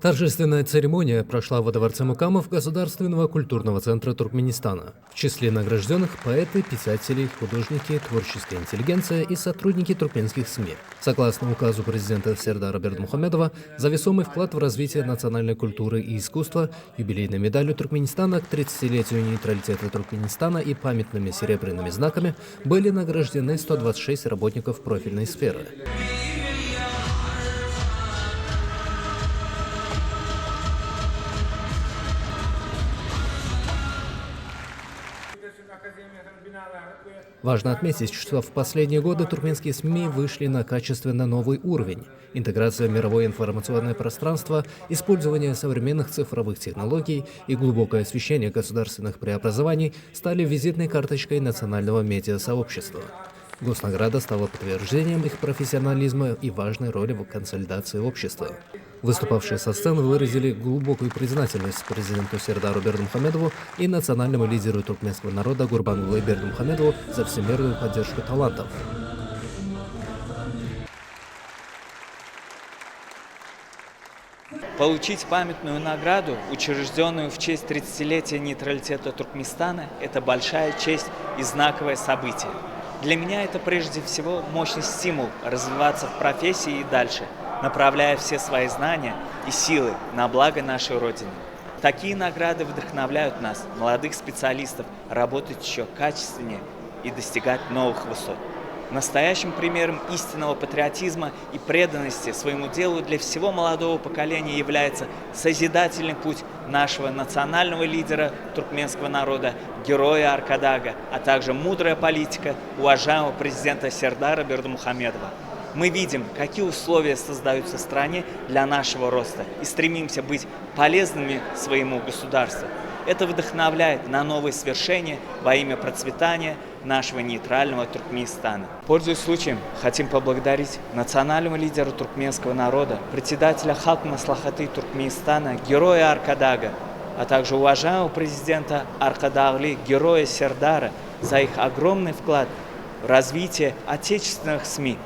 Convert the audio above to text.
Торжественная церемония прошла во Дворце Мукамов Государственного культурного центра Туркменистана. В числе награжденных поэты, писатели, художники, творческая интеллигенция и сотрудники туркменских СМИ. Согласно указу президента Сердара Бердмухамедова, за весомый вклад в развитие национальной культуры и искусства, юбилейной медалью Туркменистана к 30-летию нейтралитета Туркменистана и памятными серебряными знаками были награждены 126 работников профильной сферы. Важно отметить, что в последние годы туркменские СМИ вышли на качественно новый уровень. Интеграция в мировое информационное пространство, использование современных цифровых технологий и глубокое освещение государственных преобразований стали визитной карточкой национального медиасообщества. Госнаграда стала подтверждением их профессионализма и важной роли в консолидации общества. Выступавшие со сцены выразили глубокую признательность президенту Сердару Бердмухамедову и национальному лидеру туркменского народа Гурбангулы Бердмухамедову за всемирную поддержку талантов. Получить памятную награду, учрежденную в честь 30-летия нейтралитета Туркменистана, это большая честь и знаковое событие. Для меня это прежде всего мощный стимул развиваться в профессии и дальше, направляя все свои знания и силы на благо нашей Родины. Такие награды вдохновляют нас, молодых специалистов, работать еще качественнее и достигать новых высот. Настоящим примером истинного патриотизма и преданности своему делу для всего молодого поколения является созидательный путь нашего национального лидера туркменского народа, героя Аркадага, а также мудрая политика уважаемого президента Сердара Бердмухамедова. Мы видим, какие условия создаются в стране для нашего роста и стремимся быть полезными своему государству. Это вдохновляет на новые свершения во имя процветания нашего нейтрального Туркменистана. Пользуясь случаем, хотим поблагодарить национального лидера туркменского народа, председателя Халк Маслахаты Туркменистана, героя Аркадага, а также уважаемого президента Аркадагли, героя Сердара, за их огромный вклад в развитие отечественных СМИ